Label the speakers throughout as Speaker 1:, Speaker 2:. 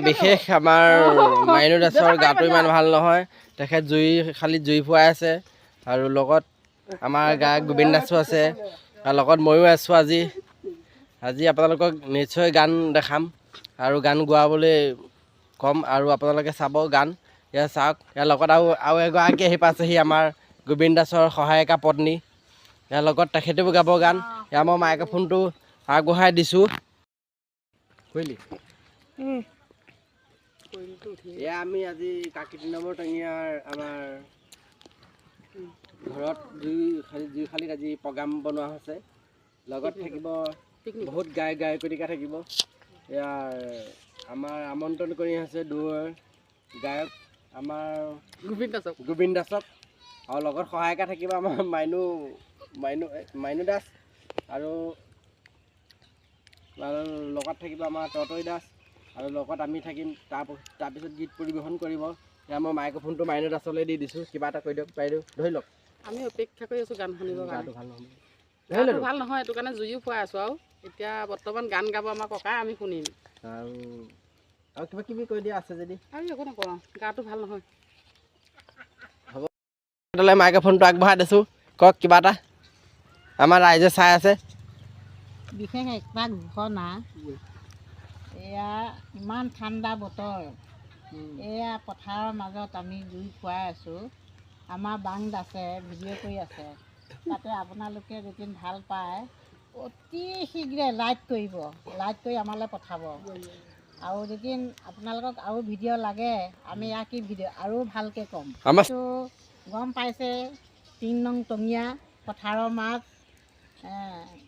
Speaker 1: বিশেষ আমাৰ মাইনু দাসৰ গাটো ইমান ভাল নহয়, তেখেত খালি জুই ফুৱাই আছে। আৰু লগত আমাৰ গায়ক গোবিন্দ দাসো আছে, আৰু লগত ময়ো আছোঁ। আজি আপোনালোকক নিশ্চয় গান দেখাম আৰু গান গোৱাবলৈ ক'ম, আৰু আপোনালোকে চাব গান। ইয়াৰ চাওক, ইয়াৰ লগত আৰু এগৰাকী আহি পাইছেহি, আমাৰ গোবিন্দ দাসৰ সহায়িকা পত্নী। ইয়াৰ লগত তেখেতেও গাব গান। ইয়াৰ মই মাইক্ৰফোনটো আগবঢ়াই দিছোঁ। এয়া আমি আজি কাকৃতি নম্বৰ টঙিয়াৰ আমাৰ ঘৰত জুইশালিত আজি প্ৰগ্ৰাম বনোৱা হৈছে। লগত থাকিব বহুত গায়কনিকা থাকিব। ইয়াৰ আমাৰ আমন্ত্ৰণ কৰি আছে দূৰৰ গায়ক আমাৰ গোবিন্দ দাসক, আৰু লগত সহায়িকা থাকিব আমাৰ মাইনু দাস, আৰু লগত থাকিব আমাৰ ততৈ দাস, আৰু লগত আমি থাকিম। তাৰপিছত গীত পৰিৱেশন কৰিব। এতিয়া মই মাইক্ৰফোনটো মাইনু দাসলৈ দি দিছোঁ। কিবা এটা কৈ দিয়ক বাইদেউ, ধৰি লওক।
Speaker 2: আমি অপেক্ষা কৰি আছোঁ গান শুনিবৰ কাৰণে।
Speaker 1: গাটো
Speaker 2: ভাল নহয়, এইটো কাৰণে জুইও ফুৱাই আছোঁ। আৰু এতিয়া বৰ্তমান গান গাব আমাৰ ককাই, আমি শুনিম।
Speaker 1: আৰু কিবা কিবি কৈ দিয়া আছে যদি।
Speaker 2: আৰু একো নকওঁ, গাটো ভাল নহয়।
Speaker 1: হ'ব, মাইক্ৰফোনটো আগবঢ়াই দিছোঁ। কওক কিবা এটা, আমাৰ ৰাইজে চাই আছে।
Speaker 3: বিশেষ একটা ঘোষণা। এয়া ইমান ঠাণ্ডা বতৰ, এয়া পথাৰৰ মাজত আমি জুই ফুৱাই আছোঁ। আমাৰ বাং দাসে ভিডিঅ' কৰি আছে। তাতে আপোনালোকে যদি ভাল পায় অতি শীঘ্ৰে লাইক কৰিব, লাইক কৰি আমালৈ পঠাব। আৰু যদি আপোনালোকক আৰু ভিডিঅ' লাগে, আমি ইয়াৰ কি ভিডিঅ' আৰু ভালকৈ ক'ম। তো গম পাইছে, ৩ নং টঙিয়া পথাৰৰ মাছ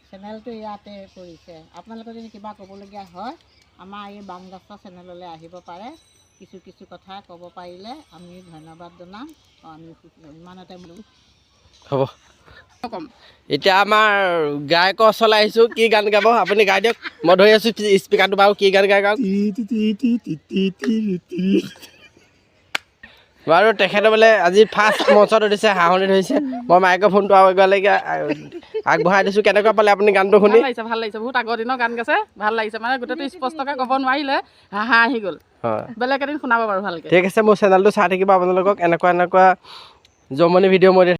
Speaker 3: চেনেলটো ইয়াতে পৰিছে। আপোনালোকে যদি কিবা ক'বলগীয়া হয়, আমাৰ এই বাং দাসৰ চেনেললৈ আহিব পাৰে। কিছু কথা ক'ব পাৰিলে আমি ধন্যবাদ জনাম। আমি ইমানতে
Speaker 1: হ'ব। এতিয়া আমাৰ গায়কৰ ওচৰলৈ আহিছোঁ। কি গান গাব আপুনি গাই দিয়ক। মই ধৰি আছোঁ স্পীকাৰটো বাৰু, কি গান গাই গাওক বাৰু। তেখেতে বোলে আজি ফাৰ্ষ্ট মঞ্চত উঠিছে, হাঁহনি ধৰিছে। মই মাইক্ৰফোনটো আগবঢ়াই দিছোঁ। কেনেকুৱা পালে আপুনি গানটো শুনি?
Speaker 2: ভাল লাগিছে। বহুত আগৰ দিনৰ গান গাইছে, ভাল লাগিছে। মানে গোটেইটো স্পষ্টকৈ ক'ব নোৱাৰিলে, হাঁহ আহি গ'ল। বেলেগ এদিন শুনাব বাৰু ভালকৈ।
Speaker 1: ঠিক আছে, মোৰ চেনেলটো চাই থাকিব আপোনালোকক। এনেকুৱা জমনি ভিডিঅ' মই